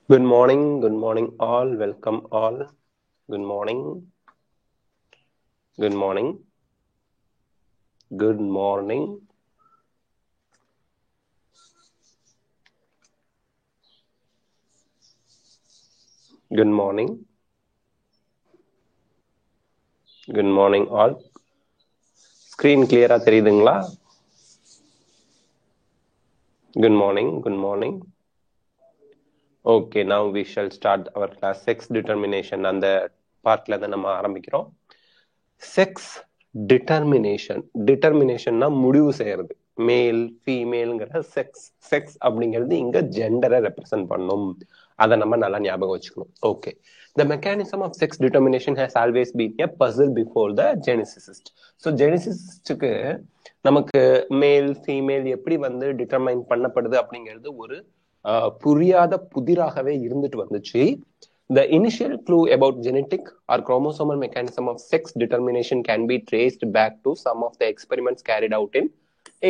Good morning all, welcome all. Good morning, good morning, good morning. Good morning, good morning all. Screen clear ah theriyudunga? Good morning. Okay, now we shall start our class sex determination and the part la nama ஆரம்பிக்கிறோம். Sex determination na முடிவு செய்யறது. மேல் ஃபீமேல்ங்கிற sex அப்படிங்கிறது இங்க ஜெண்டரை represent பண்ணும். அதை நம்ம நல்லா ஞாபகம் வச்சுக்கணும். Okay, the mechanism of sex determination has always been a puzzle before the geneticist. So ஜெனிசிஸ்டுக்கு நமக்கு மேல் ஃபீமேல் எப்படி வந்து டிட்டர்மைன் பண்ணப்படுது அப்படிங்கிறது ஒரு புரியாத புதிராகவே இருந்துட்டு வந்துச்சு. The initial clue about genetic or chromosomal mechanism of sex determination can be traced back to some of the experiments carried out in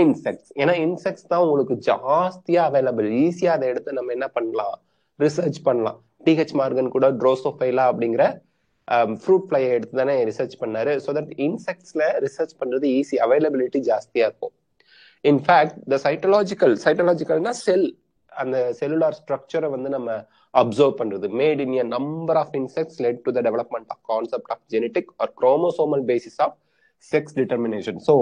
insects. ஏன்னா இன்செக்ட்ஸ் தான் உங்களுக்கு ஜாஸ்தியா அவைலபிள், ஈஸியா அதை எடுத்து நம்ம என்ன பண்ணலாம், ரிசர்ச் பண்ணலாம். டிஹெச் மார்கன் கூட ட்ரோசோஃபைலா அப்படிங்கிற ஃப்ரூட் ஃப்ளையை எடுத்து தானே ரிசர்ச் பண்ணாரு. ஸோ தட் இன்செக்ட்ஸ்ல ரிசர்ச் பண்றது ஈஸி, அவைலபிலிட்டி ஜாஸ்தியா இருக்கும். இன்ஃபேக்ட் த சைட்டலாஜிக்கல்னா செல், அந்த செல்லுலார் ஸ்ட்ரக்சரை வந்து நம்ம அப்சர்வ் பண்றது. Made in a number of insects led to the development of concept of genetic or chromosomal basis of sex determination. So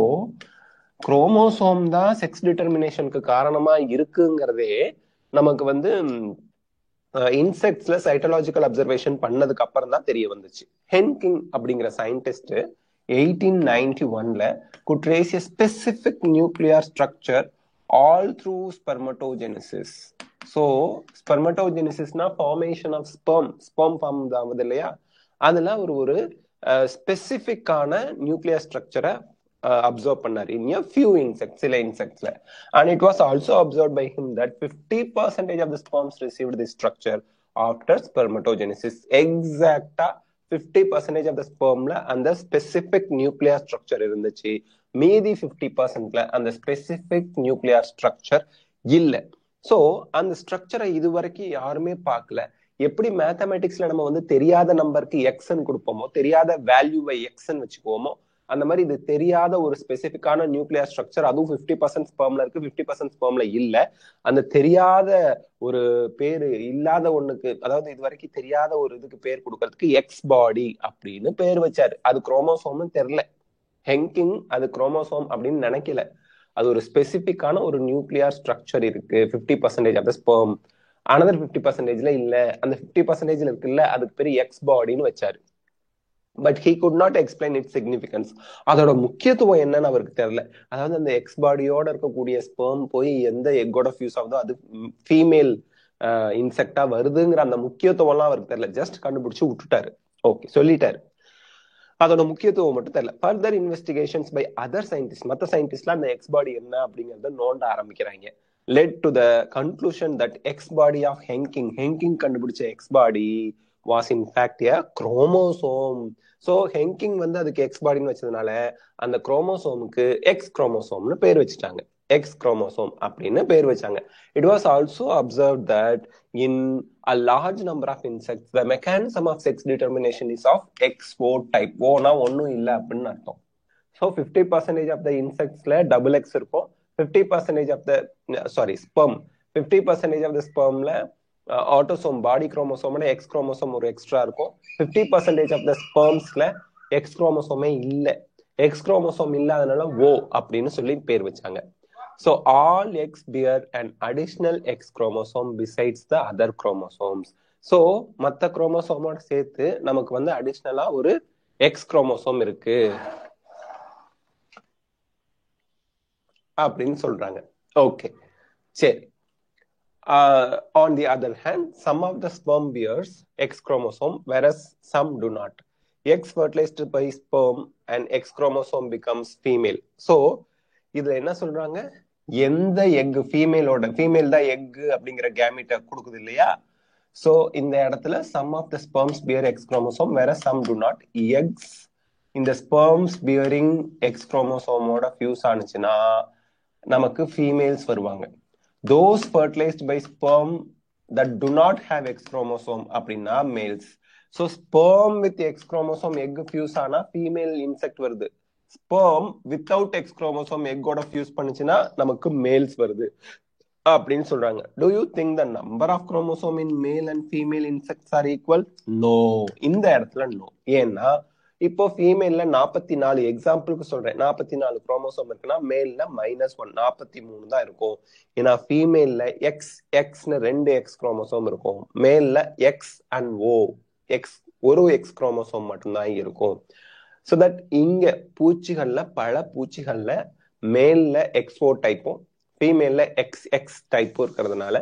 chromosome தான் செக்ஸ் டிட்டர்மினேஷனுக்கு காரணமா இருக்குங்கிறதே நமக்கு வந்து இன்செக்ட்ஸ்ல சைட்டலாஜிக்கல் அப்சர்வேஷன் பண்ணதுக்கு அப்புறம் தான் தெரிய வந்துச்சு. ஹென்கிங் அப்படிங்கிற scientist 1891 could trace a specific nuclear structure all through spermatogenesis. So spermatogenesisனா formation of sperm ஃபார்ம் ஆகுது இல்லையா, அதுல ஒரு ஸ்பெசிபிக்கான நியூக்ளியர் ஸ்ட்ரக்சரை அப்சர்வ் பண்ணார் in a few insects, சில இன்செக்ட்ஸ்ல. And it was also observed by him that 50% of the sperms received this structure after spermatogenesis. எக்ஸாக்டா 50% of the spermல அந்த ஸ்பெசிபிக் நியூக்ளியர் ஸ்ட்ரக்சர் இருந்துச்சு, மீதி 50%ல அந்த ஸ்பெசிபிக் நியூக்ளியர் ஸ்ட்ரக்சர் இல்ல. சோ அந்த ஸ்ட்ரக்சரை இது வரைக்கும் யாருமே பார்க்கல. எப்படி மேத்தமேட்டிக்ஸ்ல நம்ம வந்து தெரியாத நம்பருக்கு எக்ஸ்ன்னு கொடுப்போமோ, தெரியாத வேல்யூவை எக்ஸ்ன்னு வச்சுக்குவோமோ, அந்த மாதிரி இது தெரியாத ஒரு ஸ்பெசிபிக்கான நியூக்ளியர் ஸ்ட்ரக்சர், அதுவும் 50% ஸ்பெர்ம்ல இருக்கு, 50% ஸ்பெர்ம்ல இல்ல. அந்த தெரியாத ஒரு பேரு இல்லாத ஒண்ணுக்கு, அதாவது இது வரைக்கும் தெரியாத ஒரு இதுக்கு பேர் கொடுக்கறதுக்கு எக்ஸ் பாடி அப்படின்னு பேர் வச்சாரு. அது குரோமோசோம்னு தெரியல. ஹென்கிங் அது குரோமோசோம் அப்படின்னு நினைக்கல. அது ஒரு ஸ்பெசிபிக்கான ஒரு நியூக்ளியர் ஸ்ட்ரக்சர் இருக்கு 50% ஆஃப் த ஸ்பெர்ம், அனதர் 50%ல இல்ல, அந்த 50%ல இருக்குல்ல, அதுக்கு பேர் எக்ஸ் பாடின்னு வச்சாரு. But he could not explain it's significance. அதோட முக்கியத்துவம் என்னன்னு அவருக்கு தெரியல. அதாவது அந்த எக்ஸ் பாடியோட இருக்கக்கூடிய ஸ்பெர்ம் போய் எந்த எக்கோட ஃபியூஸ் ஆகுதோ அது ஃபீமேல் இன்செக்டா வருதுங்கிற அந்த முக்கியத்துவம் எல்லாம் அவருக்கு தெரியல. ஜஸ்ட் கண்டுபிடிச்சு விட்டுட்டாரு, ஓகே சொல்லிட்டாரு. அதோட முக்கியத்துவம் மட்டும் தெரியல. Further investigations by other scientist, மற்ற சயின்டிஸ்ட்லாம் அந்த எக்ஸ் பாடி என்ன அப்படிங்கறத நோண்ட ஆரம்பிக்கிறாங்க. led to the conclusion that X body of Henking கண்டுபிடிச்ச X body was in fact a chromosome. So Henking வந்து அதுக்கு எக்ஸ் பாடின்னு வச்சதுனால அந்த குரோமோசோமுக்கு எக்ஸ் குரோமோசோம்னு பேர் வச்சுட்டாங்க, எக்ஸ் குரோமோசோம் அப்படின்னு பேர் வச்சாங்க. It was also observed that in a large number of insects the mechanism of sex determination is of XO type. ஓனா ஒன்னும் இல்லை அப்படின்னு அர்த்தம். So 50% of the insectsல டபுள் எக்ஸ் இருக்கும், 50% of the sperm, 50% of the spermல ஆட்டோசோம் பாடி குரோமோசோமோட X chromosome ஒரு எக்ஸ்ட்ரா இருக்கும். 50% of the spermsல எக்ஸ் குரோமோசோமே இல்ல. எக்ஸ் குரோமோசோம் இல்லாதனால ஓ அப்படின்னு சொல்லி பேர் வச்சாங்க. So all X bear an additional X chromosome besides the other chromosomes. So மத்த குரோமோசோமோட சேர்த்து நமக்கு வந்து அடிஷனலா ஒரு எக்ஸ் குரோமோசோம் இருக்கு அப்படின்னு சொல்றாங்க. ஓகே சரி. On the other hand, some of the sperm bears X chromosome, whereas some do not. X fertilized by sperm and X chromosome becomes female. So இதுல என்ன சொல்றாங்க, எந்த எக் ஃபீமேல் தான் எக் அப்படிங்கிற கேமிட்ட கொடுக்குது இல்லையா. சோ இந்த இடத்துல some of the sperms bear X chromosome, whereas some do not. Eggs இந்த sperms bearing X chromosomeோட ஃபியூஸ் ஆனிச்சுன்னா நமக்கு ஃபீமேல்ஸ் வருவாங்க. Those fertilized by sperm that do not have X chromosome அப்படின்னா males. So sperm with X chromosome egg fuse ஆனா female insect வருது. sperm without X chromosome egg ஓட fuse பண்ணுச்சுன்னா நமக்கு males வருது அப்படின்னு சொல்றாங்க. Do you think the number of chromosome in male and female insects are equal? No. இந்த இடத்துல no. ஏன்னா இப்போ ஃபீமேல்ல 44 எக்ஸாம்பிளுக்கு சொல்றேன், 44 குரோமோசோம் இருக்குன்னா மேல்ல -1 43 தான் இருக்கும். ஏன்னா ஃபீமேல்ல எக்ஸ் எக்ஸ்னு 2 எக்ஸ் குரோமோசோம் இருக்கும், மேல்ல எக்ஸ் அண்ட் ஓ எக்ஸ் ஒரு எக்ஸ் குரோமோசோம் மட்டும்தான் இருக்கும். ஸோ தட் இங்க பூச்சிகள்ல பல பூச்சிகள்ல மேல்ல XO டைப்பும் ஃபீமேல்ல XX டைப்பும் இருக்கிறதுனால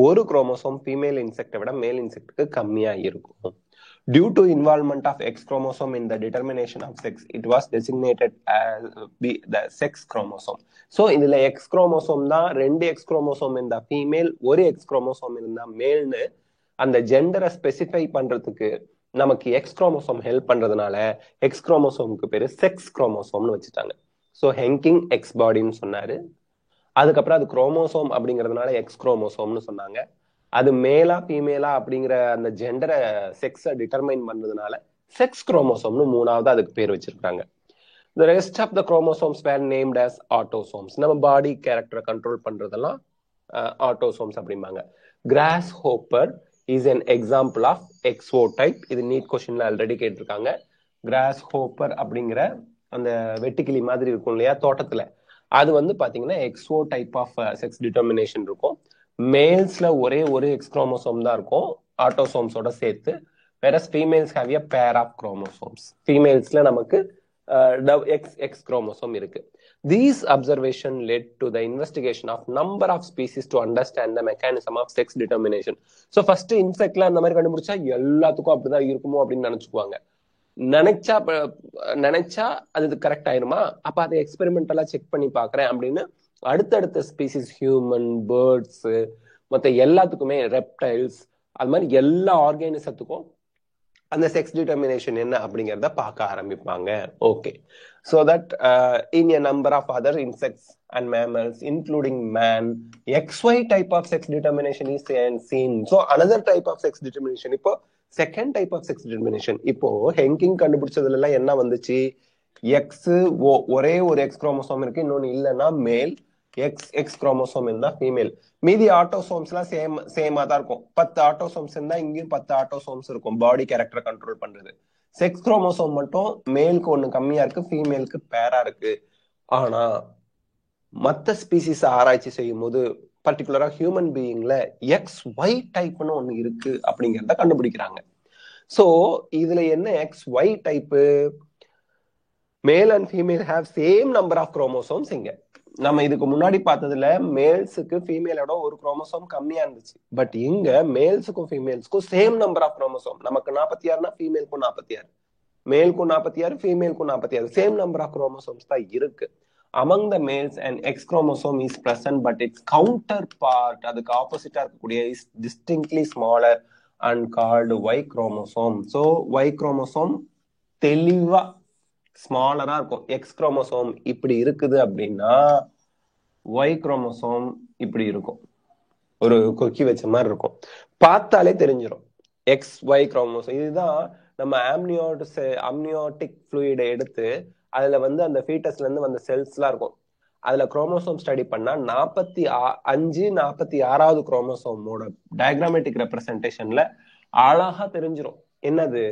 ஒரு குரோமோசோம் ஃபீமேல் இன்செக்டை விட மேல் இன்செக்டுக்கு கம்மியா இருக்கும். Due to involvement of X chromosome in the determination of sex, it was designated as the sex chromosome. So இதுல X chromosome தான் 2 X chromosome in the female, ஒரு X chromosome in the male னு அந்த ஜெண்டரை specify பண்றதுக்கு நமக்கு X chromosome help பண்றதுனால X chromosomeக்கு பேரு sex குரோமோசோம்னு வச்சுட்டாங்க. ஸோ ஹெங்கிங் எக்ஸ் பாடின்னு சொன்னாரு, அதுக்கப்புறம் அது குரோமோசோம் அப்படிங்கிறதுனால எக்ஸ் குரோமோசோம்னு சொன்னாங்க. அது மேலா ஃபீமேலா அப்படிங்கிற அந்த ஜெண்டரை செக்ஸை டிட்டர்மைன் பண்றதுனால செக்ஸ் குரோமோசோம்னு மூணாவது அதுக்கு பேர் வச்சிருக்காங்க. The rest of the chromosomes were named as autosomes. நம்ம பாடி கேரக்டரை கண்ட்ரோல் பண்றதெல்லாம் autosomes அப்படிம்பாங்க. Grasshopper is an example of XO type. இது நீட் கொஸ்டின்ல ஆல்ரெடி கேட்டிருக்காங்க. Grasshopper அப்படிங்கிற அந்த வெட்டுக்கிளி மாதிரி இருக்கும் இல்லையா தோட்டத்துல, அது வந்து பாத்தீங்கன்னா XO type of sex determination இருக்கும். மேல்ஸ்ல ஒரே ஒரு எக்ஸ் குரோமோசோம் தான் இருக்கும் ஆட்டோசோம்ஸோட சேர்த்து, whereas females have a pair of chromosomes. ஃபீமேல்ஸ்ல நமக்கு எக்ஸ் குரோமோசோம் இருக்கு. These observation led to the investigation of number of species to understand the mechanism of sex determination. So first இன்செக்ட்ல அந்த மாதிரி கண்டுபிடிச்சா எல்லாத்துக்கும் அப்படிதான் இருக்குமோ அப்படின்னு நினைச்சுக்குவாங்க. நினைச்சா அது கரெக்ட் ஆயிருமா, அப்ப அதை எக்ஸ்பெரிமெண்டலா செக் பண்ணி பாக்குறேன் அப்படின்னு அடுத்தடுத்த ஸ்பீசிஸ், ஹியூமன், பேர்ட்ஸ், மற்ற எல்லாத்துக்குமே, ரெப்டைல்ஸ், அது மாதிரி எல்லா ஆர்கானிசத்துக்கும் அந்த செக்ஸ் டிட்டர்மினேஷன் என்ன அப்படிங்கிறத பார்க்க ஆரம்பிப்பாங்க. Okay, so that in a number of other insects and mammals including man, XY type of sex determination is seen. So another type of sex determination, இப்போ second type of sex determination. இப்போ Henking கண்டுபிடிச்சதுல எல்லாம் என்ன வந்துச்சு, X ஒரே ஒரு X chromosome இருக்கு, இன்னொன்னு இல்லைன்னா மேல், எக்ஸ் குரோமோசோம் இருந்தா ஃபீமேல். மீதி ஆட்டோசோம்ஸ் எல்லாம் சேமா தான் இருக்கும். 10 ஆட்டோசோம்ஸ் இருந்தா இங்கேயும் 10 ஆட்டோசோம்ஸ் இருக்கும் பாடி கேரக்டரை கண்ட்ரோல் பண்றது. செக்ஸ் குரோமோசோம் மட்டும் மேலுக்கு ஒண்ணு கம்மியா இருக்கு, ஃபீமேலுக்கு பேரா இருக்கு. ஆனா மற்ற ஸ்பீசிஸ் ஆராய்ச்சி செய்யும் போது பர்டிகுலரா ஹியூமன் பீயிங்ல XY டைப்னு ஒண்ணு இருக்கு அப்படிங்கிறத கண்டுபிடிக்கிறாங்க. சோ இதுல என்ன XY type, male and female have same number of chromosomes. இங்க நம்ம இதுக்கு முன்னாடி பார்த்ததுல மேல்ஸுக்கு ஃபீமேலோட ஒரு குரோமோசோம் கம்மியா இருந்துச்சு, பட் இங்க மேல்ஸுக்கும் ஃபீமேல்ஸ்க்கும் சேம் நம்பர் ஆஃப் குரோமோசோம். நமக்கு 46னா ஃபீமேலுக்கும் 46, மேலுக்கும் 46, ஃபீமேலுக்கும் 46, சேம் நம்பர் ஆஃப் குரோமோசோம்ஸ் தான் இருக்கு. Among the males an X chromosome is present, but its counterpart, அதுக்கு ஆப்போசிட்டா இருக்கக்கூடிய, is distinctly smaller and called Y chromosome. So Y chromosome தெளிவா ஸ்மாலரா இருக்கும். எக்ஸ் குரோமோசோம் இப்படி இருக்குது அப்படின்னா ஒய் குரோமோசோம் இப்படி இருக்கும், ஒரு கொக்கி வச்ச மாதிரி இருக்கும், பார்த்தாலே தெரிஞ்சிடும் எக்ஸ் ஒய் குரோமோசோம். இதுதான் நம்ம அம்னியோட்டிக் ஃப்ளூயிடை எடுத்து அதுல வந்து அந்த ஃபீட்டஸ்ல இருந்து வந்த செல்ஸ் எல்லாம் இருக்கும், அதுல குரோமோசோம் ஸ்டடி பண்ணா 45 46வது குரோமோசோமோட டயக்ராமேட்டிக் ரெப்ரசன்டேஷன்ல அழகா தெரிஞ்சிடும் என்னது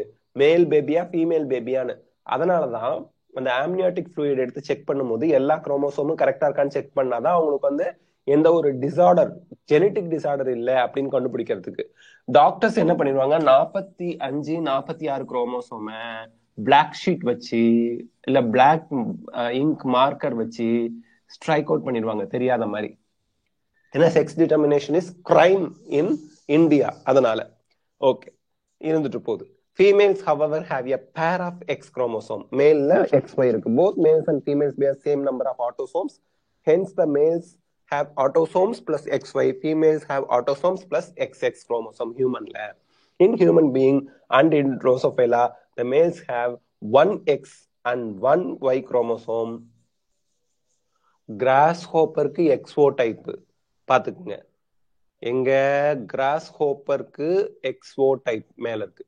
மேல் பேபியா ஃபீமேல் பேபியான்னு. அதனாலதான் அந்த ஆம்னியோட்டிக் ஃப்ளூயிட் எடுத்து செக் பண்ணும்போது எல்லா குரோமோசோமும் கரெக்டா இருக்கான்னு செக் பண்ணாதான் அவங்களுக்கு வந்து எந்த ஒரு டிசார்டர், ஜெனட்டிக் டிசார்டர் இல்லை அப்படின்னு கண்டுபிடிக்கிறதுக்கு டாக்டர்ஸ் என்ன பண்ணிடுவாங்க, 45 46 குரோமோசோம பிளாக் ஷீட் வச்சு இல்ல பிளாக் இங்க் மார்க்கர் வச்சு ஸ்ட்ரைக் அவுட் பண்ணிடுவாங்க தெரியாத மாதிரி. ஏன்னா sex determination is crime in India. அதனால ஓகே இருந்துட்டு போகுது. Females, however, have a pair of X chromosome. Male XY இருக்கு. Both males and females bear same number of autosomes. Hence, the males have autosomes plus XY. Females have autosomes plus XX chromosome. Human lab. In human being and in Drosophila, the males have one X and one Y chromosome. Grasshopper க்கு XO type. பாத்துக்குங்க. எங்க cross ஹோப்பருக்கு XO type மேல இருக்கு.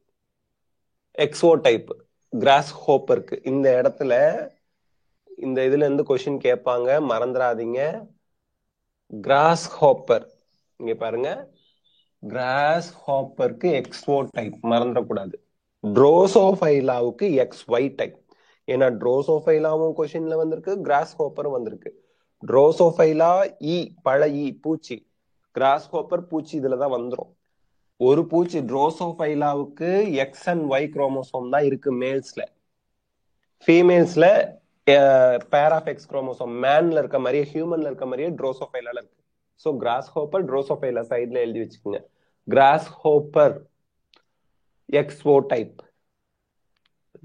XO type cross ஹோப்பருக்கு இந்த இடத்துல இந்த இதுல இருந்து கொஸ்டின் கேட்பாங்க, மறந்துடாதீங்க. கிராஸ் ஹாப்பர் இங்க பாருங்க, கிராஸ் ஹாப்பருக்கு எக்ஸ்ஓ டைப் மறந்துடக்கூடாது. ட்ரோசோஃபைலாவுக்கு XY டைப். ஏன்னா ட்ரோசோஃபைலாவும் கொஸ்டின்ல வந்திருக்கு, கிராஸ் ஹாப்பரும் வந்திருக்கு. ட்ரோசோஃபைலா பழ பூச்சி, கிராஸ் ஹாப்பர் பூச்சி இதுலதான் வந்துரும். ஒரு பூச்சி ட்ரோசோஃபைலாவுக்கு எக்ஸ் அண்ட் ஒய் குரோமோசோம் தான் இருக்கு மேல்ஸ்ல. ஃபீமேல்ஸ்ல பேர் ஆஃப் எக்ஸ் குரோமோசோம் மேன்ல இருக்க மாதிரியே ஹியூமன்ல இருக்க மாதிரியே ட்ரோசோஃபைலால இருக்கு. ஸோ கிராஸ் ஹோப்பர் ட்ரோசோஃபைலா சைட்ல எழுதி வச்சுக்கோங்க. Grasshopper XO type,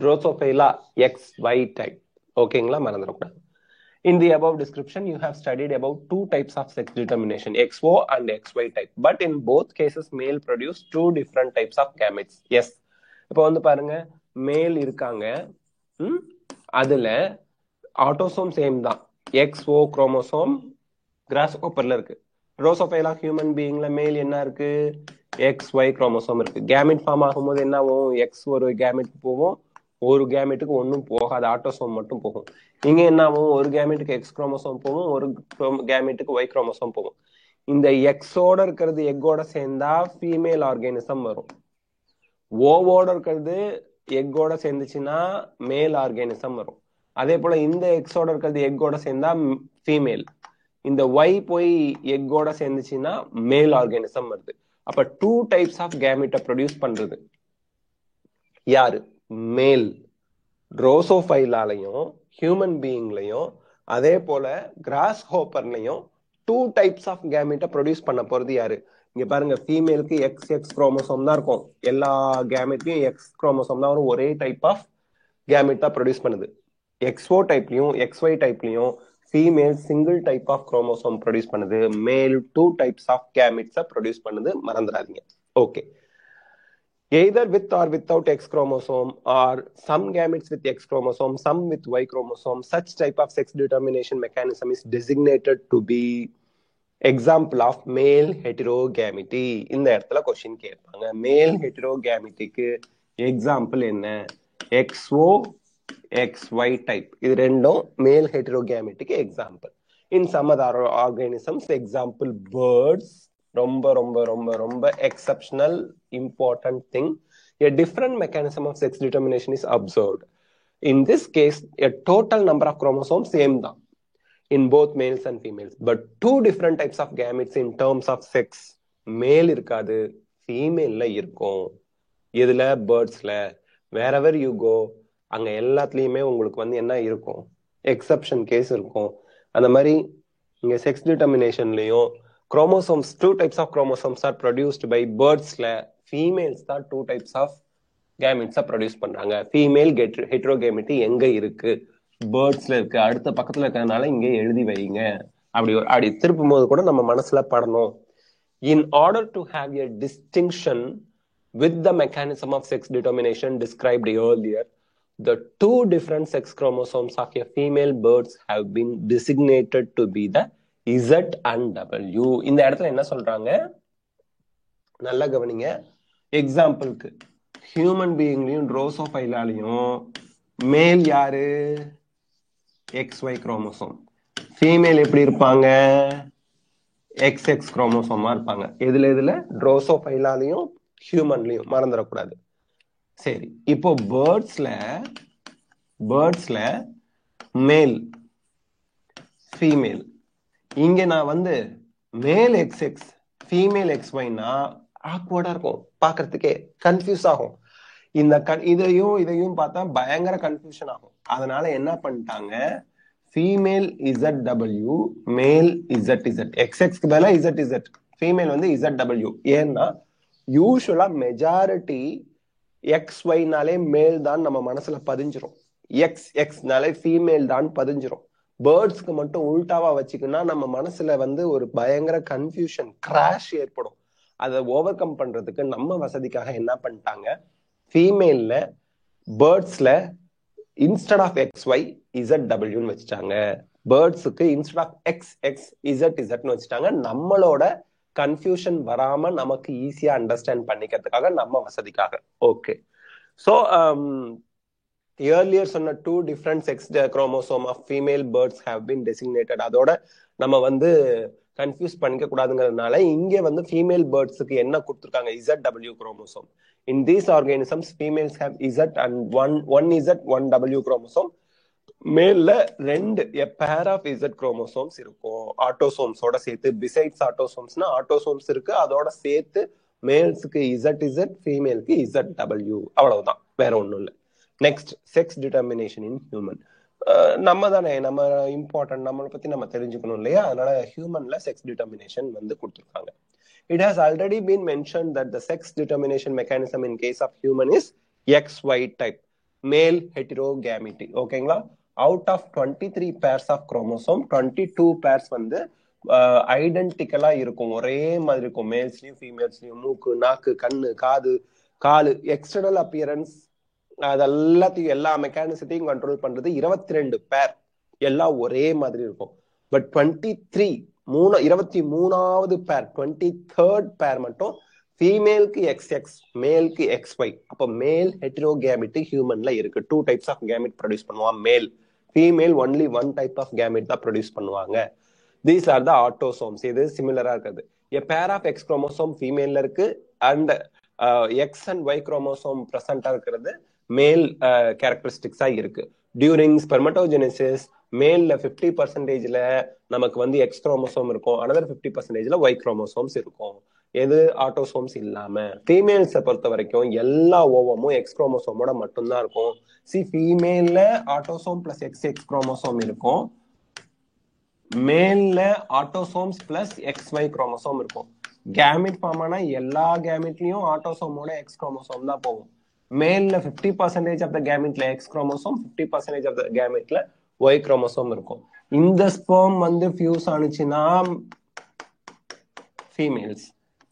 Drosophila XY type. ஓகேங்களா, மறந்துடக்கூடாது. In the above description, you have studied about two types of sex determination, XO and XY type. But in both cases, male produce two different types of gametes. Yes. இப்போ வந்து பாருங்க, மேல் இருக்காங்க, அதுல autosome same தான், XO chromosome cross ஹோப்பர்ல இருக்கு. ட்ரோசோஃபைலா human பீயிங்ல மேல் என்ன இருக்கு, XY குரோமோசோம் இருக்கு. கேமெட் ஃபார்ம் ஆகும்போது என்ன ஆகும், X ஒரு கேமெட்டுக்கு போகும், ஒரு கேமெட்டுக்கு ஒன்னும் போகாது, ஆட்டோசோம் மட்டும் போகும். இங்க என்ன ஆகும், ஒரு கேமெட்டுக்கு எக்ஸ் குரோமோசோம் போகும், ஒரு கேமெட்டுக்கு ஒய் குரோமோசோம் போகும். இந்த எக்ஸோட இருக்கிறது எக்கோட சேர்ந்தா ஃபீமேல் ஆர்கானிசம் வரும். ஓவோட இருக்கிறது எக்கோட சேர்ந்துச்சுன்னா மேல் ஆர்கானிசம் வரும். அதே போல இந்த எக்ஸோட இருக்கிறது எக்கோட சேர்ந்தா ஃபீமேல். இந்த ஒய் போய் எக்கோட சேர்ந்துச்சுன்னா மேல் ஆர்கானிசம் வருது. அப்ப டூ டைப்ஸ் ஆஃப் கேமெட்டை ப்ரொடியூஸ் பண்றது யாரு, மேல். ட்ரோசோஃபைலாலையும் ஹியூமன் பீயிங்லையும் அதே போல கிராஸ் ஹோப்பர்லையும் டூ டைப்ஸ் ஆஃப் கேமெட்டை ப்ரொடியூஸ் பண்ண போறது யாரு. இங்க பாருங்க, ஃபீமேலுக்கு எக்ஸ் குரோமோசோம் தான் இருக்கும், எல்லா கேமெட்லயும் எக்ஸ் குரோமோசோம் தான் வரும், ஒரே டைப் ஆஃப் கேமெட் தான் ப்ரொடியூஸ் பண்ணுது. XO டைப்லயும் XY டைப்லயும் female single type of chromosome produce பண்ணுது, மேல் டூ டைப்ஸ் ஆஃப் கேமெட்ஸை ப்ரொடியூஸ் பண்ணுது, மறந்துடாதீங்க. Okay. Either with or without X chromosome, or some gametes with X chromosome, some with Y chromosome, such type of sex determination mechanism is designated to be example of male heterogamety. இந்த இடத்துல question கேட்பாங்க, male ஹெட்டரோகேமிட்டிக்கு example என்ன, XO XY type, இது ரெண்டும் male ஹெட்டரோகேமிட்டிக்கு example. In some other organisms, example birds, ரொம்ப ரொம்ப ரொம்ப ரொம்ப exceptional important thing, a different mechanism of sex determination is observed. In this case, a total number of chromosomes same தான் in both males and females, but two different types of gametes in terms of sex. மேல் இருக்காது, ஃபீமேல்ல இருக்கும். இதுல பேர்ட்ஸ்ல, wherever you go, அங்க எல்லாத்துலயுமே உங்களுக்கு வந்து என்ன இருக்கும், எக்ஸப்ஷன் கேஸ் இருக்கும். அந்த மாதிரி இங்க sex டிட்டர்மினேஷன்லயும் chromosomes, two types of chromosomes are produced by birds. Females தான் two types of gametes produce பண்றாங்க. Female heterogamety எங்க இருக்கு, பேர்ட்ஸ்ல இருக்கு, அடுத்த பக்கத்துல இருக்கிறதுனால இங்கே எழுதி வைங்க. அப்படி திருப்பும் போது கூட நம்ம மனசுல படணும். In order to have a distinction with the mechanism of sex determination described earlier, the two different sex chromosomes of a female birds have been designated to be the Z and W. இந்த இடத்துல என்ன சொல்றாங்க, நல்லா கவனிங்க. எக்ஸாம்பிளுக்கு human பீயிங்லயும் ட்ரோசோஃபைலாலையும் மேல் யாரு, XY chromosome, female எப்படி இருப்பாங்க, XX குரோமோசோமா இருப்பாங்க. இதுல ட்ரோசோஃபைலாலையும் ஹியூமன்லயும், மறந்துடக்கூடாது. சரி, இப்போ பேர்ட்ஸ்ல மேல் ஃபீமேல், இங்க நான் வந்து மேல் XX ஃபீமேல் XYனா ஆக்வர்டா இருக்கும், பாக்குறதுக்கே கன்ஃபியூஸ் ஆகும். இதையும் பார்த்தா பயங்கர கன்ஃபியூஷன் ஆகும். அதனால என்ன பண்ணிட்டாங்க, ஃபீமேல் ZW, மேல் ZZ, XXக்கு மேல ZZ, ஃபீமேல் வந்து ZW. ஏன்னா யூஸ்வலா மெஜாரிட்டி XYனாலே மேல் தான் நம்ம மனசுல பதிஞ்சிரும், XX ஃபீமேல் தான் பதிஞ்சிரும். பேர்ட்ஸ்க்கு மட்டும் உல்டாவா வச்சுக்கினா நம்ம மனசுல வந்து ஒரு பயங்கர கன்ஃபியூஷன், கிராஷ் ஏற்படும். அதை ஓவர் கம் பண்றதுக்கு நம்ம வசதிக்காக என்ன பண்ணிட்டாங்க, ஃபீமேல்ல பேர்ட்ஸ்ல இன்ஸ்டெட் ஆஃப் XY ZWன்னு வச்சுட்டாங்க, பேர்ட்ஸுக்கு இன்ஸ்டெட் ஆஃப் XX ZZன்னு வச்சுட்டாங்க. நம்மளோட கன்ஃபியூஷன் வராம நமக்கு ஈஸியா அண்டர்ஸ்டாண்ட் பண்ணிக்கிறதுக்காக நம்ம வசதிக்காக. ஓகே, ஸோ earlier சொன்ன 2 different sex chromosome of female birds have been designated. அதோட நம்ம வந்து கன்ஃபியூஸ் பண்ணிக்க கூடாதுங்கிறதுனால இங்க வந்து ஃபீமேல் பேர்ட்ஸுக்கு என்ன கொடுத்துருக்காங்க, ZW chromosome. In these organisms females have Z and one Z, one W chromosome. மேல்ல 2 a pair of Z chromosomes இருக்கும் ஆட்டோசோம்ஸோட சேர்த்து. பிசைட்ஸ் ஆட்டோசோம்ஸ்னா ஆட்டோசோம்ஸ் இருக்கு, அதோட சேர்த்து மேல்ஸுக்கு ZZ, ஃபீமேலுக்கு ZW, அவ்வளவுதான், வேற ஒண்ணும் இல்லை. Next, sex determination in human. நம்ம தானே, நம்ம இம்பார்ட்டன்ட், நம்மளை பத்தி நம்ம தெரிஞ்சுக்கணும் இல்லையா, அதனால ஹியூமன்ல செக்ஸ் டிட்டர்மினேஷன் வந்து கொடுத்துருக்காங்க. It has already been mentioned that the sex determination mechanism in case of human is XY type, male heterogamity. ஓகேங்களா? Out of 23 pairs of chromosome, 22 pairs வந்து ஐடென்டிக்கலா இருக்கும், ஒரே மாதிரி இருக்கும், மேல்ஸ்லயும் ஃபீமேல்ஸ்லயும். மூக்கு, நாக்கு, கண்ணு, காது, காலு, எக்ஸ்டர்னல் அப்பியரன்ஸ், அதெல்லாத்தையும் எல்லா மெக்கானிசத்தையும் கண்ட்ரோல் பண்றது 22 பேர் எல்லாம் ஒரே மாதிரி இருக்கும். பட் 23வது பேர், 23rd பேர் மட்டும் ஃபீமேலுக்கு XX, மேலுக்கு XY. அப்போ மேல் ஹெட்ரோகேமிட் ஹியூமன்ல இருக்கு. 2 டைப்ஸ் ஆஃப் கேமிட் ப்ரொடியூஸ் பண்ணுவாங்க. Male, female only 1 type of gamete தான் ப்ரொடியூஸ் பண்ணுவாங்க. These are the autosomes. இது சிமிலரா இருக்குது. A pair of X chromosome ஃபீமேல்ல இருக்கு, and X and Y chromosome பிரசண்டா இருக்கிறது மேல் கேரக்டரிஸ்டிக்ஸா இருக்கு. டியூரிங் ஸ்பெர்மட்டோஜெனிசிஸ் மேல்ல 50%ல நமக்கு வந்து X குரோமோசோம் இருக்கும், அனதர் 50%ல Y குரோமோசோம்ஸ் இருக்கும். எது? ஆட்டோசோம்ஸ் இல்லாம. ஃபீமேல்ஸை பொறுத்த வரைக்கும் எல்லா ஓவமும் X குரோமோசோமோட மட்டும்தான் இருக்கும். ஃபீமேல்ல ஆட்டோசோம் பிளஸ் XX குரோமோசோம் இருக்கும், மேல்ல ஆட்டோசோம்ஸ் பிளஸ் XY குரோமோசோம் இருக்கும். கேமிட் ஃபார்ம் ஆனா எல்லா கேமிட்லயும் ஆட்டோசோமோட X குரோமோசோம் தான் போகும். மேல்ல 50% ஆஃப் த கேமிட்ல X குரோமோசோம், 50% ஆஃப் த கேமிட்ல Y குரோமோசோம் இருக்கும். இந்த ஸ்பெர்ம் வந்து ஃபியூஸ் ஆனிச்சுன்னா ஃபீமேல்ஸ்,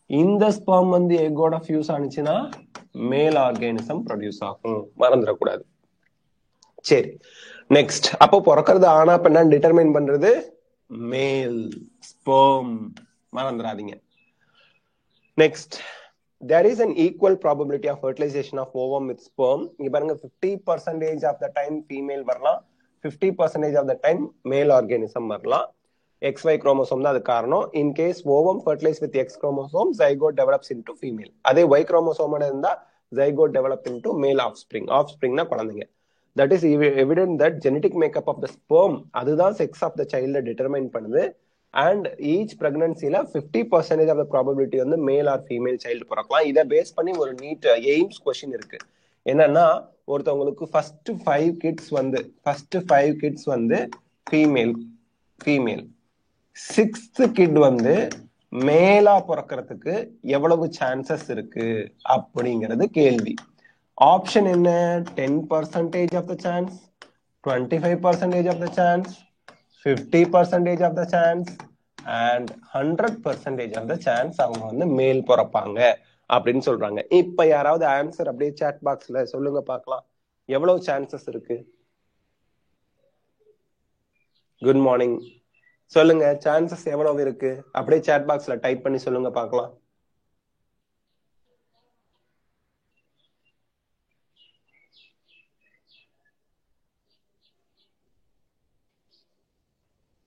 இந்த ஸ்பெர்ம் வந்து எக்கோட ஃபியூஸ் ஆனிச்சுன்னா மேல் ஆர்கானிசம் ப்ரொடியூஸ் ஆகும், மறந்துடக்கூடாது. சரி, நெக்ஸ்ட். அப்போ பிறக்கிறது ஆனா பெண்ணா டிட்டர்மைன் பண்றது மேல் ஸ்பெர்ம், மறந்துடாதீங்க. Next, there is an equal probability of fertilization of ovum with sperm. இங்க பாருங்க, 50% of the time female வரலாம், 50% of the time male organism வரலாம். XY chromosome தான் அது காரணம். In case ovum fertilized with X chromosome, zygote develops into female. அதே Y chromosome இருந்தா zygote develop into male offspring. Offspring னா குழந்தைங்க. That is evident that genetic makeup of the sperm அதுதான் sex of the child determine பண்ணுது. And each பிரெக்னன்சில 50% of the probability வந்து male or female child பிறக்கலாம். இதை base பண்ணி ஒரு நீட் எய்ம்ஸ் கொஸ்டின் இருக்கு. என்னன்னா, ஒருத்தவங்களுக்கு ஃபர்ஸ்ட் 5 கிட்ஸ் வந்து ஃபீமேல், 6th கிட் வந்து மேலா பிறக்கிறதுக்கு எவ்வளவு சான்சஸ் இருக்கு அப்படிங்கிறது கேள்வி. ஆப்ஷன் என்ன? 10% of the chance, 25% of the chance, 50% of the chance and 100% of the chance அவங்க வந்து மேல் பிறப்பாங்க அப்படின்னு சொல்றாங்க. இப்ப யாராவது ஆன்சர் அப்படியே சாட் பாக்ஸ்ல சொல்லுங்க பார்க்கலாம், எவ்வளவு சான்சஸ் இருக்கு? குட் மார்னிங், சொல்லுங்க, சான்சஸ் எவ்வளவு இருக்கு? அப்படியே சாட் பாக்ஸ்ல டைப் பண்ணி சொல்லுங்க பார்க்கலாம்.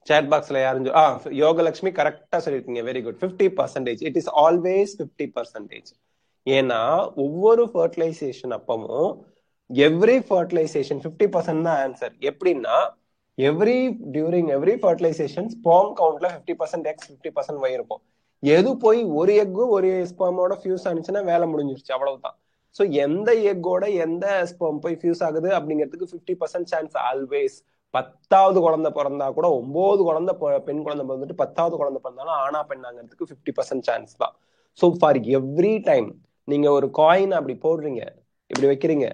சாட் பாக்ஸ்ல யாரும் யோகலட்சுமி கரெக்டா சொல்லிருக்கீங்க, very good. 50%. It is always 50%. ஏன்னா ஒவ்வொரு ஃபர்டிலைசேஷன் அப்பவும் எவ்ரி ஃபர்டிலைசேஷன் 50% தான் ஆன்சர். எப்படின்னா டியூரிங் எவ்ரி ஃபர்டிலைசேஷன் ஸ்பெர்ம் கவுண்ட்ல 50% X 50% Y இருக்கும். எது போய் ஒரு எக்கு ஒரு ஸ்பெர்மோட ஃபியூஸ் ஆனிச்சுன்னா வேலை முடிஞ்சிருச்சு, அவ்வளவுதான். ஸோ எந்த எக்கோட எந்த ஸ்பெர்ம் போய் ஃபியூஸ் ஆகுது அப்படிங்கிறதுக்கு 50% சான்ஸ் ஆல்வேஸ். 10வது குழந்தை பிறந்தா கூட, 9 குழந்தை பெண் குழந்தை பிறந்துட்டு 10வது குழந்தை பிறந்தாலும் ஆனா பெண்ணாங்கிறதுக்கு 50% சான்ஸ் தான். ஸோ ஃபார் எவ்ரி டைம் நீங்க ஒரு காயின் அப்படி போடுறீங்க, இப்படி வைக்கிறீங்க,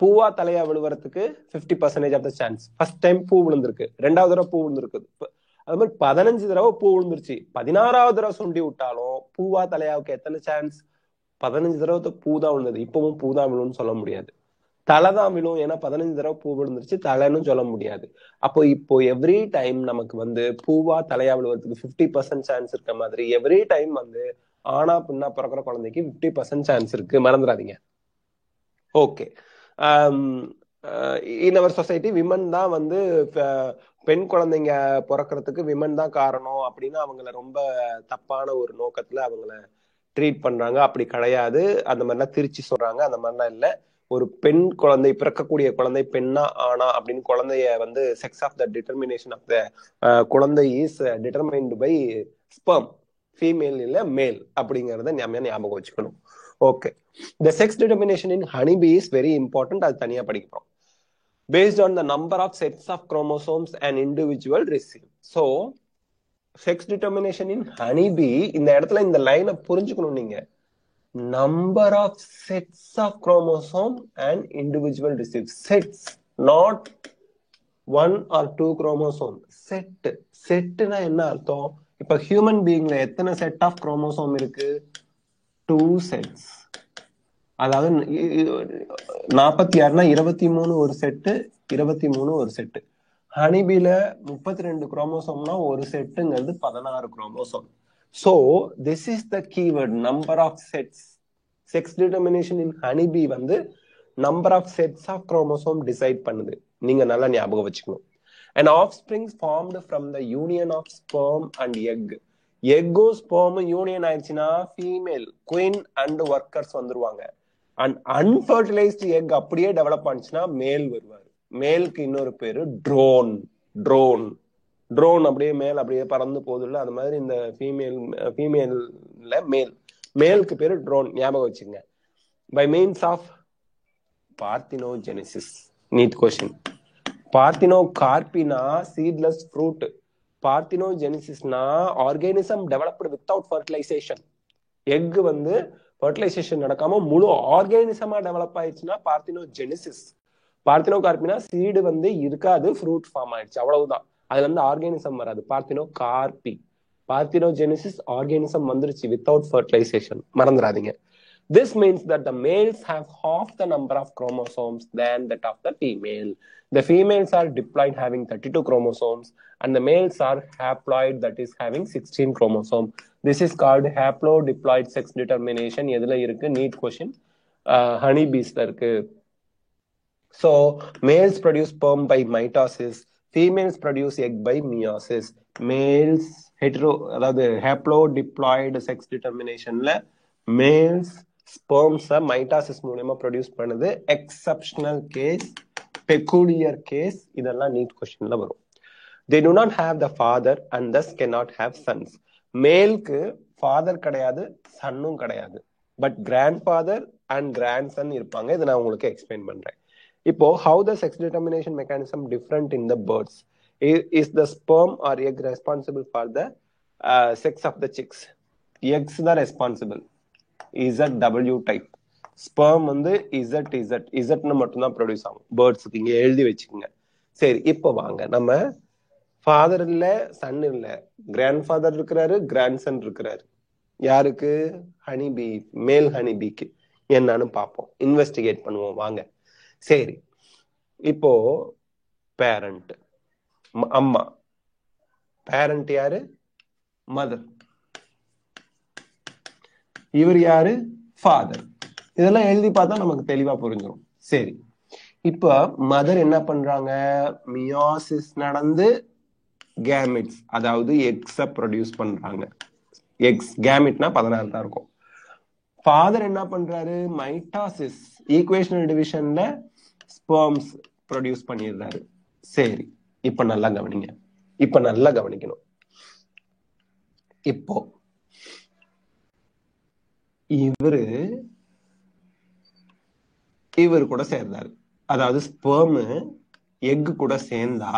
பூவா தலையா விழுவறதுக்கு 50% of the chance. First time பூ விழுந்திருக்கு, 2வது தடவை பூ விழுந்திருக்கு, அது மாதிரி 15 தடவை பூ விழுந்துருச்சு, 16வது தடவை சுண்டி விட்டாலும் பூவா தலையாவுக்கு எத்தனை சான்ஸ்? 15 தடவை பூ தான் விழுந்தது, இப்பவும் பூ தான் விழுன்னு சொல்ல முடியாது. தலைதான் விழும். ஏன்னா 15 தடவை பூ விழுந்துருச்சு, தலைன்னு சொல்ல முடியாது. அப்போ இப்போ எவ்ரி டைம் நமக்கு வந்து பூவா தலையா விழுவதுக்கு 50% சான்ஸ் இருக்க மாதிரி எவ்ரி டைம் வந்து ஆனா பின்னா பிறக்கிற குழந்தைக்கு 50% சான்ஸ் இருக்கு, மறந்துடாதீங்க. Okay. In our society women தான் வந்து பெண் குழந்தைங்க பிறக்கிறதுக்கு விமன் தான் காரணம் அப்படின்னு அவங்கள ரொம்ப தப்பான ஒரு நோக்கத்துல அவங்கள ட்ரீட் பண்றாங்க. அப்படி கிடையாது. அந்த மாதிரிலாம் திருச்சி சொல்றாங்க. அந்த மாதிரிலாம் இல்ல. ஒரு பெண் குழந்தை, பிறக்கக்கூடிய குழந்தை பெண்ணா ஆனா அப்படின்னு குழந்தைய வந்து sex of the determination of the குழந்தை is determined by sperm, female இல்ல மேல் அப்படிங்கறத ஞாபகம் வச்சுக்கணும். Okay. The sex determination in honeybee is very important. அது தனியா படிக்கிறோம். Based on the number of sets of chromosomes an individual receive. So, sex determination in honeybee, இந்த இடத்துல இந்த லைனை புரிஞ்சுக்கணும் நீங்க. Number of sets of chromosome an individual receives. Sets, not 1 or 2 chromosome. Set. செட்னா என்ன அர்த்தம்? இப்ப ஹியூமன் பீயிங்ல எத்தனை செட் ஆஃப் குரோமோசோம் இருக்கு? 2 sets. அதாவது 46னா 23 ஒரு செட்டு, 23 ஒரு செட்டு. ஹனிபீல 32 குரோமோசோம்னா ஒரு செட்டுங்கிறது 16 chromosome. So this is the keyword, number of sets. Sex determination in honeybee வந்து number of sets of chromosome decide பண்ணுது. நீங்க நல்லா ஞாபகம் வச்சுக்கணும். An offspring formed from the union of sperm and egg. எக்கும் ஸ்பெர்மும் யூனியன் ஆயிடுச்சுன்னா ஃபீமேல் குயின் அண்ட் ஒர்க்கர்ஸ் வந்துருவாங்க. அண்ட் அன்பர்டிலைஸ்டு எக் அப்படியே டெவலப் ஆனிச்சுன்னா மேல் வருவார். மேலுக்கு இன்னொரு பேரு ட்ரோன். ட்ரோன் ட்ரோன் அப்படியே மேல் அப்படியே பறந்து போகுதுல்ல, அது மாதிரி இந்த ஃபீமேல்ல மேலுக்கு பேரு ட்ரோன். ஞாபகம் வச்சுங்க. By means of parthenogenesis. NEET question. பார்த்தினோகார்பினா சீட்லெஸ் ஃப்ரூட். பார்த்தினோஜெனிசிஸ்னா organism developed without fertilization. Egg வந்து ஃபர்டிலைசேஷன் நடக்காம முழு ஆர்கானிசமா டெவலப் ஆயிடுச்சுன்னா பார்த்தினோஜெனிசிஸ். பார்த்தினோகார்பினா சீடு வந்து இருக்காது, ஃப்ரூட் ஃபார்ம் ஆயிடுச்சு, அவ்வளவுதான். அதுல இருந்து ஆர்கானிசம் வராது. பார்த்தினோகார்பி. பார்த்தினோஜெனிசிஸ் ஆர்கானிசம் வந்துருச்சு வித்தவுட் ஃபர்டிலைசேஷன், மறந்துடாதீங்க. This means that the males have half the number of chromosomes than that of the female. The females are diploid having 32 chromosomes and the males are haploid, that is having 16 chromosomes. This is called haplodiploid sex determination. எதுல இருக்கு? NEET question. honeybees ல இருக்கு. So males produce sperm by mitosis, females produce egg by meiosis. Males அதாவது haplodiploid sex determinationல males sperms mitosis மூலமா produce பண்ணுது. Exceptional case, peculiar case, இதெல்லாம் NEET கொஸ்டின்ல வரும். They do not have the father and thus cannot have sons. மேலுக்கு father கிடையாது, சன்னும் கிடையாது. But grand father and grand son இருப்பாங்க. இதை நான் உங்களுக்கு எக்ஸ்பிளைன் பண்றேன். இப்போ how the sex determination mechanism different in the birds? Is the sperm or egg responsible for the sex of the chicks? Eggs தான் ரெஸ்பான்சிபிள். ZW type. ஸ்பெர்ம் வந்து இசட்னு மட்டும்தான் produce ஆகும் பேர்ட்ஸுக்கு. இங்க எழுதி வச்சுக்கோங்க. சரி, இப்போ வாங்க, நம்ம ஃபாதர் இல்ல சன் இல்ல, கிராண்ட் ஃபாதர் இருக்கிறாரு, கிராண்ட் சன் இருக்கிறாரு. யாருக்கு? ஹனிபி, மேல் ஹனிபிக்கு. என்னன்னு பார்ப்போம், இன்வெஸ்டிகேட் பண்ணுவோம் வாங்க. சரி, இப்போ பேரண்ட் அம்மா. பேரண்ட் யாரு? மதர். இவர் யாரு? ஃபாதர். இதெல்லாம் எழுதி பார்த்தா நமக்கு தெளிவா புரிஞ்சிடும். சரி, இப்ப மதர் என்ன பண்றாங்க? மியோசிஸ் நடந்து கேமிட்ஸ், அதாவது எக்ஸ ப்ரொடியூஸ் பண்றாங்க. எக்ஸ் கேமிட்னா 16 தான் இருக்கும். ஃபாதர் என்ன பண்றாரு? மைட்டாசிஸ், ஈக்குவேஷனல் டிவிஷன்ல ஸ்பெர்ம்ஸ் ப்ரொடியூஸ் பண்ணிடுறாரு. சரி, இப்ப நல்லா கவனிங்க, இப்ப நல்லா கவனிக்கணும். இப்போ இவரு கூட சேர்ந்தாரு. அதாவது ஸ்பெர்ம் எக் கூட சேர்ந்தா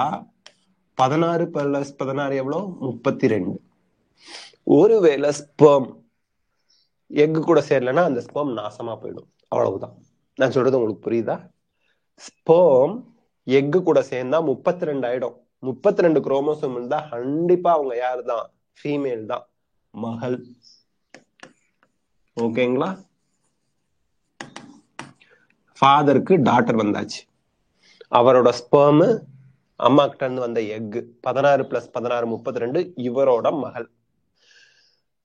16 + 16 எவ்வளவு? 32. ஒருவேளை ஸ்பெர்ம் எக் கூட சேரலன்னா அந்த ஸ்பெர்ம் நாசமா போயிடும், அவ்வளவுதான். நான் சொல்றது உங்களுக்கு புரியுதா? ஸ்பெர்ம் எக் கூட சேர்ந்தா 32 ஆயிடும். 32 குரோமோசோம் இருந்தா கண்டிப்பா அவங்க யாரு தான்? ஃபீமேல் தான், மகள். ஓகேங்களா? ஃபாதருக்கு டாட்டர் வந்தாச்சு. அவரோட ஸ்பெர்ம் அம்மா கிட்ட இருந்து வந்த எக் 16 + 16 32 இவரோட மகள்.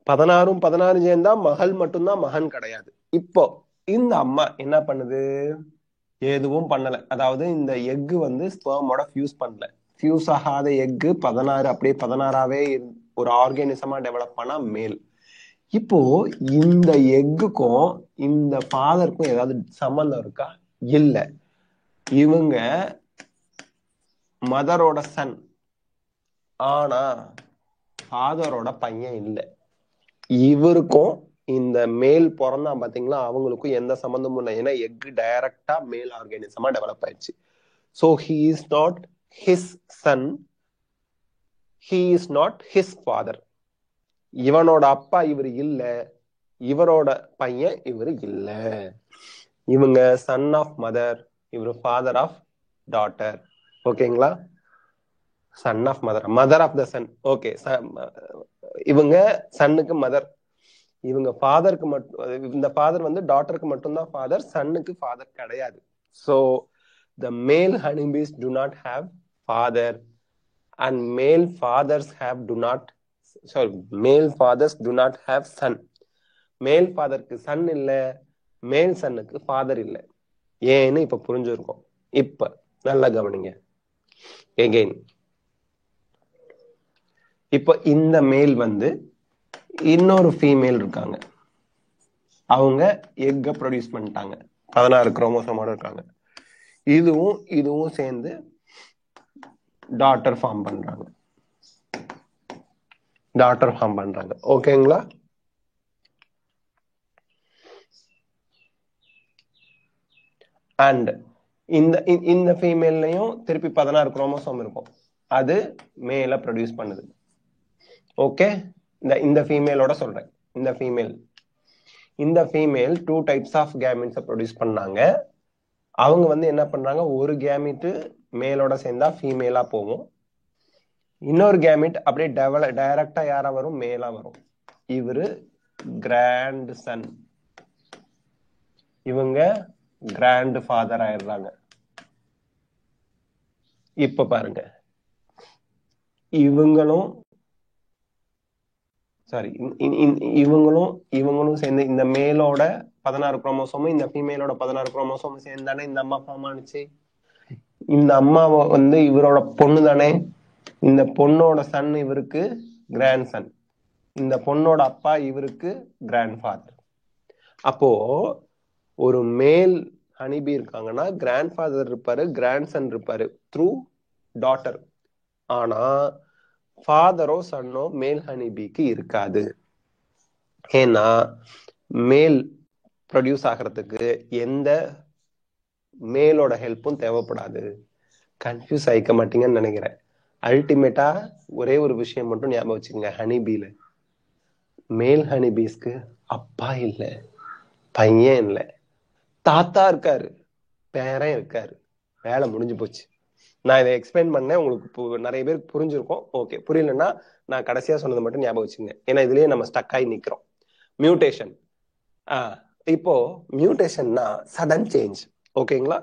16 சேர்ந்தா மகள் மட்டும்தான், மகன் கிடையாது. இப்போ இந்த அம்மா என்ன பண்ணுது? எதுவும் பண்ணல. அதாவது இந்த எக் வந்து ஸ்பெர்மோட ஃபியூஸ் பண்ணல. ஃபியூஸ் ஆகாத எக் 16 அப்படியே 16ஆவே ஒரு ஆர்கானிசமா டெவலப் பண்ணா மேல். இப்போ இந்த எக்குக்கும் இந்த ஃபாதருக்கும் ஏதாவது சம்பந்தம் இருக்கா? இல்ல. இவங்க மதரோட சன், ஆனா ஃபாதரோட பையன் இல்ல. இவருக்கும் இந்த மேல் பிறந்தா பாத்தீங்களா, அவங்களுக்கும் எந்த சம்பந்தமும் இல்லை. ஏன்னா எக் டைரக்டா மேல் ஆர்கானிசமா டெவலப் ஆயிடுச்சு. So he is not his son, he is not his father. இவனோட அப்பா இவர் இல்ல, இவரோட பையன் இவர் இல்ல. இவங்க சன் ஆஃப் மதர், இவர் ஃபாதர் ஆஃப் டாட்டர். ஓகேங்களா? Son of mother, mother of the son. Okay, இவங்க சன்னுக்கு மதர், இவங்க ஃபாதருக்கு மட்டும். இந்த ஃபாதர் வந்து டாட்டருக்கு மட்டும்தான் ஃபாதர், சன்னுக்கு ஃபாதர் கிடையாது. So the male honeybees do not have father and male fathers do not have son. மேல் ஃபாதருக்கு சன் இல்ல, மேல் சன்னுக்கு ஃபாதர் இல்ல. ஏன்னு இப்ப புரிஞ்சிருக்கோம். இப்ப நல்லா கவனிங்க. எகெயின் இப்ப இந்த மேல் வந்து இன்னொரு ஃபீமேல் இருக்காங்க, அவங்க எக்க ப்ரொடியூஸ் பண்ணிட்டாங்க, 16 குரோமோசோமோட இருக்காங்க. இதுவும் சேர்ந்து டாட்டர் ஃபார்ம் பண்றாங்க. ஓகேங்களா? அண்ட் இந்த ஃபீமேல்லையும் திருப்பி 16 குரோமோசோம் இருக்கும், அது மேல ப்ரொடியூஸ் பண்ணுது. ஓகே, இந்த ஃபீமேலோட சொல்றேன். இந்த ஃபீமேல் 2 டைப்ஸ் ஆஃப் கேமெட்ஸை ப்ரொடியூஸ் பண்ணாங்க. அவங்க வந்து என்ன பண்றாங்க, ஒரு கேமெட் மேலோட சேர்ந்தா ஃபீமேலா போகும், இன்னொரு கேமெட் அப்படியே டைரக்டா யாரா வரும், மேலா வரும். இவரு கிராண்ட் சன், இவங்க கிராண்ட் ஃபாதர் ஆயிடுறாங்க. இப்ப பாருங்க, இவங்களும் சேர்ந்து இந்த மேலோட 16 குரோமோசோமும் இந்த ஃபீமேலோட 16 குரோமோசோமும் சேர்ந்து தானே இந்த அம்மா ஃபார்ம் ஆனிச்சு. இந்த அம்மா வந்து இவரோட பொண்ணு தானே. இந்த பொண்ணோட சன் இவருக்கு கிராண்ட் சன், இந்த பொண்ணோட அப்பா இவருக்கு கிராண்ட் ஃபாதர். அப்போ ஒரு மேல் ஹனிபி இருக்காங்கன்னா கிராண்ட் ஃபாதர் இருப்பாரு, கிராண்ட் சன் இருப்பாரு த்ரூ டாட்டர். ஆனா ஃபாதரோ சன்னோ மேல் ஹனிபிக்கு இருக்காது. ஏன்னா மேல் ப்ரொடியூஸ் ஆகிறதுக்கு எந்த மேலோட ஹெல்ப்பும் தேவைப்படாது. கன்ஃபியூஸ் ஆயிக்க மாட்டீங்கன்னு நினைக்கிறேன். அல்டிமேட்டா ஒரே ஒரு விஷயம் மட்டும் ஞாபகம் வச்சுக்கோங்க, ஹனிபீல மேல் ஹனிபீஸ்க்கு அப்பா இல்ல, பையன் இல்ல, தாத்தா இருக்காரு, பேரன் இருக்காரு, வேலை முடிஞ்சு போச்சு. நான் இதை எக்ஸ்பிளைன் பண்ணேன், உங்களுக்கு நிறைய பேருக்கு புரிஞ்சிருக்கும். ஓகே, புரியலன்னா நான் கடைசியா சொன்னது மட்டும் ஞாபகம் வச்சுங்க, ஏன்னா இதுலயே நம்ம ஸ்டக் ஆகி நிக்கிறோம். மியூட்டேஷன். இப்போ மியூட்டேஷன்னா சடன் சேஞ்ச். ஓகேங்களா?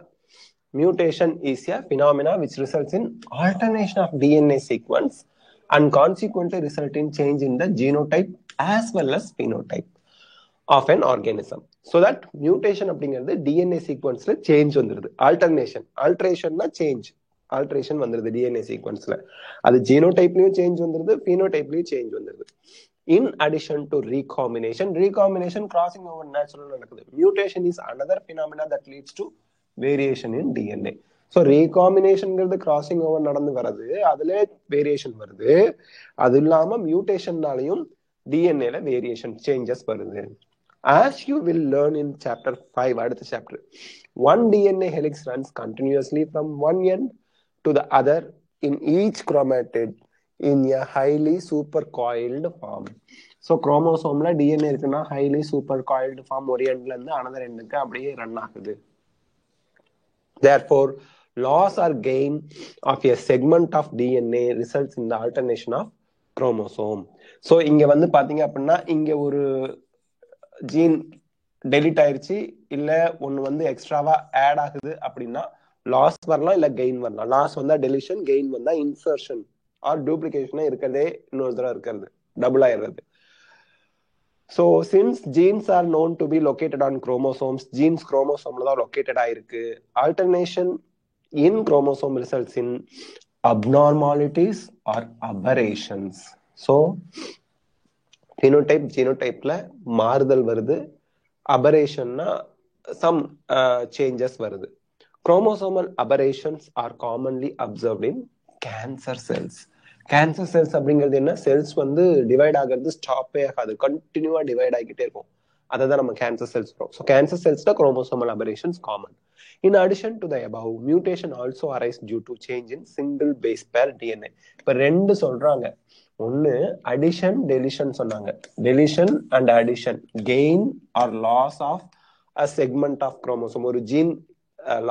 Mutation is a phenomena which results in alternation of DNA sequence and consequently result in change in the genotype as well as phenotype of an organism. So that mutation அப்படிங்கிறது DNA sequenceல change வந்துருது. alterationனா change, alteration வந்துருது DNA sequenceல. அது genotypeலயும் change வந்துருது, phenotypeலயும் change வந்துருது. In addition to recombination crossing over natural நடக்குது. Mutation is another phenomena that leads to variation in DNA. So ரீகாம்பினேஷன்ங்கிறது crossing over நடந்து வர்றது, அதுல வேரியேஷன் வருது. அது இல்லாம மியூட்டேஷன்னாலையும் டிஎன்ஏல வேரியேஷன் சேஞ்சஸ் வருது. As you will learn in chapter 5, அடுத்த chapter, one DNA helix runs continuously from one end to the other in each chromatid in a highly supercoiled form. So குரோமோசோம்ல டிஎன்ஏ இருக்குன்னா highly supercoiled form ஒரு எண்ட்ல இருந்து another எண்டுக்கு அப்படியே run ஆகுது. Therefore, loss or gain of a segment of DNA results in the alternation of chromosome. So இங்க வந்து பாத்தீங்க அப்படின்னா இங்க ஒரு ஜீன் டெலிட் ஆயிருச்சு, இல்ல ஒன்னு வந்து எக்ஸ்ட்ராவா ஆட் ஆகுது அப்படின்னா லாஸ் வரலாம் இல்ல கெயின் வரலாம். லாஸ் வந்தா டெலிஷன், கெயின் வந்தா இன்சர்ஷன் ஆர் டூப்ளிகேஷனா இருக்கிறதே இன்னொரு தடவை இருக்கிறது, டபுள் ஆயிடுறது. So since genes are known to be located on chromosomes, genes chromosome தான் located ஆயிருக்கு. Alternation in chromosome results in abnormalities or aberrations. So phenotype genotypeல மாறுதல் வருது, aberrationனா some changes வருது. Chromosomal aberrations are commonly observed in cancer cells. Cancer cells அப்படிங்கிறது என்ன, cells வந்து divide ஆகிறது ஸ்டாப்பே ஆகாது, கண்டினியூவா டிவைட் ஆகிக்கிட்டே இருக்கும். அதை தான் நம்ம கேன்சர் செல்ஸ் சொல்றோம். ஸோ கேன்சர் செல்ஸ்ல chromosomal aberrations common. In addition to the above, mutation also arise due to change in single base pair DNA. இப்ப ரெண்டு சொல்றாங்க, ஒன்னு அடிஷன் டெலிஷன் சொன்னாங்க. Deletion and addition, gain or loss of a segment of chromosome. ஒரு gene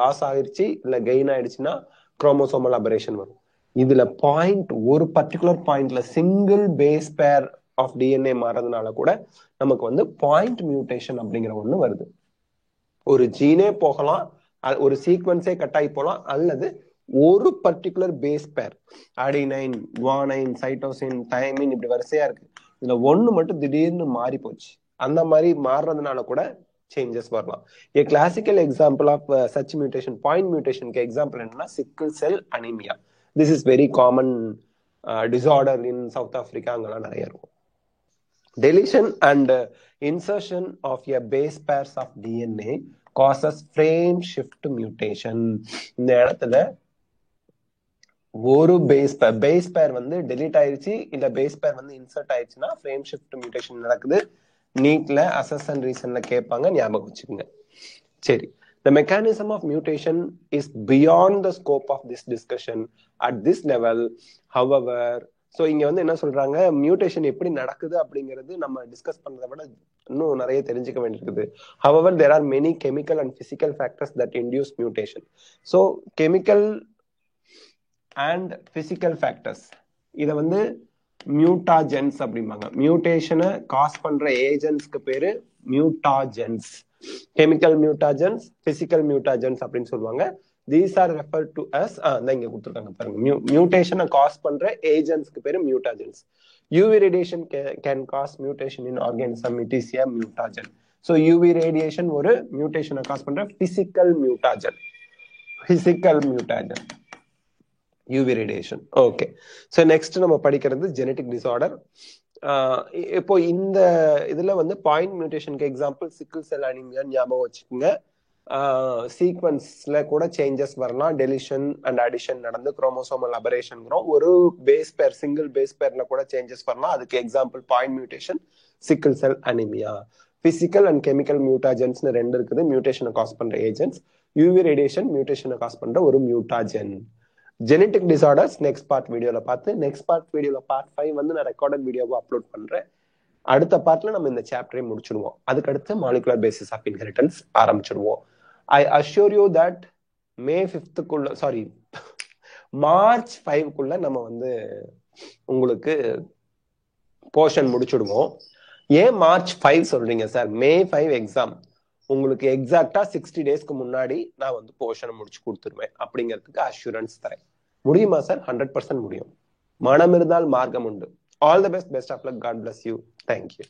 loss ஆயிடுச்சு இல்ல gain ஆயிடுச்சுன்னா chromosomal aberration வரும். இதுல பாயிண்ட், ஒரு பர்டிகுலர் பாயிண்ட்ல single base pair of DNA மாறதுனால கூட நமக்கு வந்து பாயிண்ட் மியூட்டேஷன் அப்படிங்கிற ஒண்ணு வருது. ஒரு ஜீனே போகலாம், ஒரு சீக்வன்ஸே கட் ஆகி போகலாம், அல்லது ஒரு particular base pair, adenine, guanine, cytosine, thymine, இப்படி வரிசையா இருக்கு, இதுல ஒண்ணு மட்டும் திடீர்னு மாறி போச்சு. அந்த மாதிரி மாறுறதுனால கூட சேஞ்சஸ் வரலாம். A classical example of such mutation, point mutation க்கு எக்ஸாம்பிள் என்னன்னா sickle cell anemia. This is very common disorder in South Africa, அங்கெல்லாம் நிறைய இருக்கும். Deletion and insertion of a base pairs of DNA causes frame shift mutation. இந்த இடத்துல ஒரு base பேர் வந்து டெலீட் ஆயிடுச்சு இல்ல பேஸ் பேர் வந்து இன்சர்ட் ஆயிடுச்சுன்னா ஃப்ரேம் ஷிஃப்ட் மியூட்டேஷன் நடக்குது. நீட்ல அசஸ் அண்ட் ரீசன்ல கேட்பாங்க, ஞாபகம் வச்சுக்கோங்க. சரி, the mechanism of mutation is beyond the scope of this discussion at this level. However, so இங்க வந்து என்ன சொல்றாங்க, மியூட்டேஷன் எப்படி நடக்குது அப்படிங்கிறது நம்ம டிஸ்கஸ் பண்றதை விட இன்னும் நிறைய தெரிஞ்சுக்க வேண்டியிருக்குது. However, there are many chemical and physical factors that induce mutation. So chemical and physical factors, இத வந்து மியூட்டாஜென்ஸ் அப்படிம்பாங்க. மியூட்டேஷனை காஸ் பண்ற ஏஜென்ட்ஸ்க்கு பேரு மியூட்டாஜென்ஸ். கெமிக்கல் மியூட்டாஜென்ஸ், பிசிக்கல் மியூட்டாஜென்ஸ் அப்படின்னு சொல்லுவாங்க. These are referred to as, இங்க கொடுத்துருக்காங்க பாருங்க, மியூட்டேஷனை காஸ் பண்ற ஏஜென்ட்ஸ்க்கு பேரு mutagens. UV radiation can cause mutation in organism, it is a mutagen. So UV radiation ஒரு மியூட்டேஷனை காஸ் பண்ற physical mutagen. UV radiation. Okay, so next நம்ம படிக்கிறது ஜெனட்டிக் டிசார்டர். இப்போ இந்த இதுல வந்து பாயிண்ட் மியூட்டேஷனுக்கு எக்ஸாம்பிள் சிக்கிள் செல் அனீமியா ஞாபகம் வச்சுக்கோங்க. சீக்வன்ஸ்ல கூட சேஞ்சஸ் வரலாம், டெலிஷன் அண்ட் அடிஷன் நடந்து குரோமோசோமல் அபரேஷன்ங்கிறோம். ஒரு பேஸ் பேர், சிங்கிள் பேஸ் பேர்ல கூட சேஞ்சஸ் வரலாம், அதுக்கு example point mutation, sickle cell anaemia. Physical and chemical mutagens ரெண்டு இருக்குது, மியூட்டேஷனை காஸ் பண்ற ஏஜென்ட்ஸ். யூவி ரேடியேஷன் மியூட்டேஷனை காஸ் பண்ற ஒரு mutagen. Genetic disorders next part வீடியோல பார்த்து, நெக்ஸ்ட் பார்ட் வீடியோல பார்ட் 5 வந்து நான் ரெக்கார்டட் வீடியோவை அப்லோட் பண்றேன். அடுத்த பார்ட்ல நம்ம இந்த சாப்டரை முடிச்சிடுவோம். அதுக்கடுத்து மாலிகுலர் பேசிஸ் ஆஃப் இன்ஹெரிட்டன்ஸ் ஆரம்பிச்சிடுவோம். I assure you that May 5th sorry March 5க்குள்ள நம்ம வந்து உங்களுக்கு போர்ஷன் முடிச்சிடுவோம். ஏன் மார்ச் 5 சொல்றீங்க சார்? மே 5 எக்ஸாம், உங்களுக்கு எக்ஸாக்டா 60 டேஸ்க்கு முன்னாடி நான் வந்து போர்ஷனை முடிச்சு கொடுத்துருவேன் அப்படிங்கிறதுக்கு அஷூரன்ஸ் தரேன். முடியுமா சார்? 100% முடியும். மனம் இருந்தால் மார்க்கம் உண்டு. All the best, best of luck, God bless you, thank you.